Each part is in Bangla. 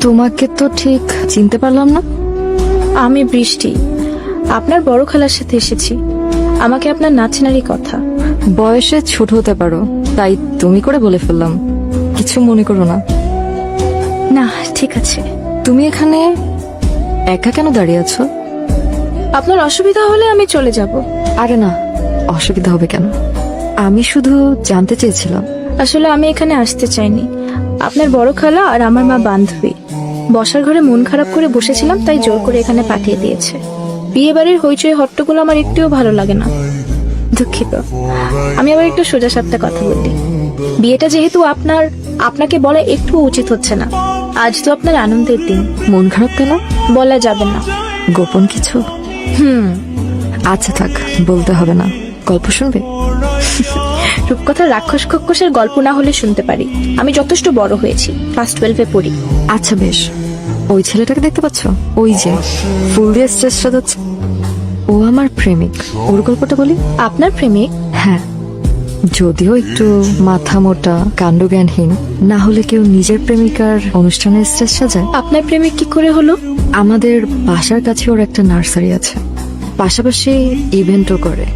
তোমাকে তো ঠিক চিনতে পারলাম না। আমি বৃষ্টি, আপনার বড় খালার সাথে এসেছি। আমাকে আপনার না চেনারই কথা। বয়সে ছোট হতে পারো, তাই তুমি করে বলে ফেললাম, কিছু মনে করো না। না, ঠিক আছে। তুমি এখানে একা কেন দাঁড়িয়ে আছো? আপনার অসুবিধা হলে আমি চলে যাব। আরে না, অসুবিধা হবে কেন? আমি শুধু জানতে চেয়েছিলাম। আসলে আমি এখানে আসতে চাইনি। আপনার বড় খালা আর আমার মা বান্ধবী বসার ঘরে মন খারাপ করে বসেছিলাম, তাই জোর করে এখানে পাঠিয়ে দিয়েছে। বিয়ে বাড়ির হইচই হট্টগোল আমার একটুও ভালো লাগে না। দুঃখিত। আমি আবার একটু সোজা সাপটা কথা বলি। বিয়েটা যেহেতু আপনাকে বলা একটু উচিত হচ্ছে না। আজ তো আপনার আনন্দের দিন। মন খারাপ কেন? বলা যাবে না। গোপন কিছু? আচ্ছা থাক, বলতে হবে না। গল্প শুনবে? রূপকথার রাক্ষস খক্ষসের গল্প না হলে শুনতে পারি। আমি যথেষ্ট বড় হয়েছি, ক্লাস 12-এ পড়ি। আচ্ছা বেশ। ওই ছেলেটাকে দেখতে পাচ্ছ? ওই যে ফুল দিয়ে স্ট্রেস সাজাচ্ছে, ও আমার প্রেমিক। ওর গল্পটা বলি। আপনার প্রেমিক? হ্যাঁ, যদিও একটু মাথা মোটা, কাণ্ডজ্ঞানহীন। না হলে কেউ নিজের প্রেমিকার অনুষ্ঠানের স্টেজ সাজায়? আপনার প্রেমিক কি করে হলো? আমাদের বাসার কাছে ওর একটা নার্সারি আছে, পাশাপাশি ইভেন্টও করে।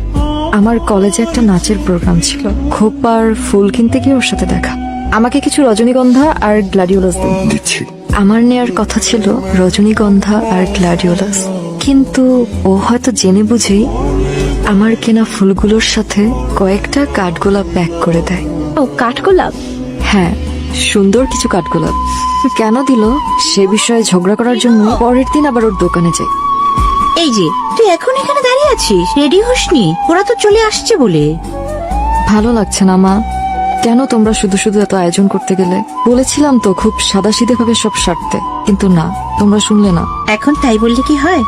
আমার কলেজে একটা নাচের প্রোগ্রাম ছিল, খোপার ফুল কিনতে গিয়ে ওর সাথে দেখা। আমাকে কিছু রজনীগন্ধা আর গ্ল্যাডিওলাস দিচ্ছি। আমার নেয়ার কথা ছিল রজনীগন্ধা আর গ্ল্যাডিওলাস, কিন্তু ও হয়তো জেনে বুঝেই আমার কেনা ফুলগুলোর সাথে কয়েকটা কাঠগোলাপ প্যাক করে দেয়। ও, কাঠগোলাপ? হ্যাঁ, সুন্দর কিছু কাঠগোলাপ। কেন দিল সে বিষয়ে ঝগড়া করার জন্য পরের দিন আবার ওর দোকানে যাই। এই যে তুই এখন এখানে দাঁড়িয়ে আছিস, রেডি হসনি? ওরা তো চলে আসছে বলে। ভালো লাগছে না মা। কেন তোমরা শুধু শুধু এত আয়োজন করতে গেলে? বলেছিলাম তো খুব সাদাসিধে ভাবে সব সারতে, কিন্তু না, তোমরা শুনলে না। এখন তাই বললে কি হয়?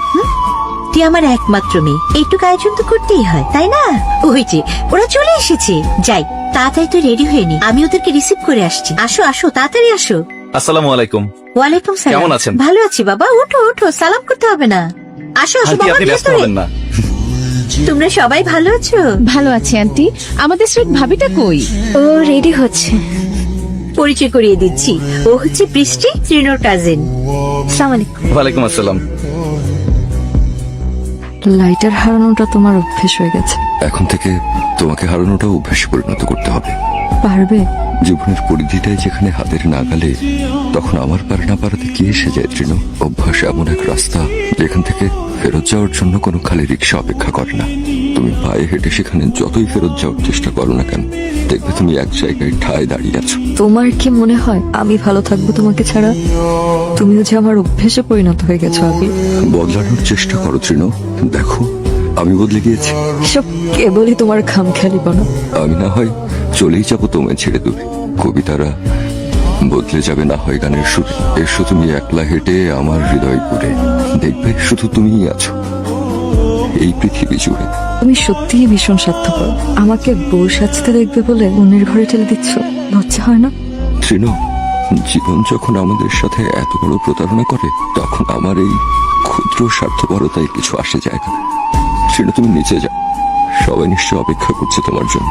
তুই আমার একমাত্র মেয়ে, এইটুকু আয়োজন তো করতেই হয়, তাই না? ওই যে ওরা চলে এসেছে। যাই, তাড়াতাড়ি তুই রেডি হয়ে নি, আমি ওদেরকে রিসিভ করে আসছি। আসো আসো, তাড়াতাড়ি আসো। আসসালামু আলাইকুম। ওয়ালাইকুম সালাম। কেমন আছেন? ভালো আছি বাবা, ওঠো ওঠো, সালাম করতে হবে না। আসো আসো আন্টি, বাবা, আপনি ব্যস্ত ভেতরে। হবেন না। তোমরা সবাই ভালো আছো? ভালো আছি আন্টি। আমাদের সুইট ভাবিটা কই? ও রেডি হচ্ছে। পরিচয় করিয়ে দিচ্ছি, ও হচ্ছে বৃষ্টি, শ্রীনোর কাজিন। আসসালামু আলাইকুম। ওয়ালাইকুম আসসালাম। লাইটার হারানোটা তোমার অভ্যেস হয়ে গেছে। এখন থেকে তোমাকে হারানোটা অভ্যাসে পরিণত করতে হবে। পারবে? জীবনের পরিধিটাই যেখানে হাতের নাগালে, তখন আমার পারে না পারাতে কি এসে যায় তৃণ? অভ্যাস এমন এক রাস্তা যেখান থেকে ফেরত যাওয়ার জন্য কোনো খালি রিক্সা অপেক্ষা করে না। তুমি পায়ে হেঁটে সেখানে যতই ফেরত যাওয়ার চেষ্টা করো না কেন, দেখবে তুমি এক জায়গায় ঠায় দাঁড়িয়ে আছো। তোমার কি মনে হয় আমি ভালো থাকবো তোমাকে ছাড়া? তুমিও যে আমার অভ্যেসে পরিণত হয়ে গেছো আবি। বদলানোর চেষ্টা করো তৃণ, দেখো আমি বদলে গিয়েছি। সব কেবলই তোমার খামখেয়ালিপনা। আমি না হয় চলেই যাবো তোমায় ছেড়ে দূরে, কবিতারা বদলে যাবে না হয় গানের সুরে। এসো তুমি একলা হেঁটে আমার হৃদয় পুরে, দেখবে শুধু তুমিই আছো এই পৃথিবী জুড়ে। তুমি সত্যিই ভীষণ স্বার্থপর। আমাকে বউ সাজতে দেখবে বলে অন্যের ঘরে ঠেলে দিচ্ছ, লজ্জা হয় না? তৃণ, জীবন যখন আমাদের সাথে এত বড় প্রতারণা করে, তখন আমার এই ক্ষুদ্র স্বার্থপরতায় কিছু আসে যায় না। তৃণ, তুমি নিচে যাও, সবাই নিশ্চয় অপেক্ষা করছে তোমার জন্য।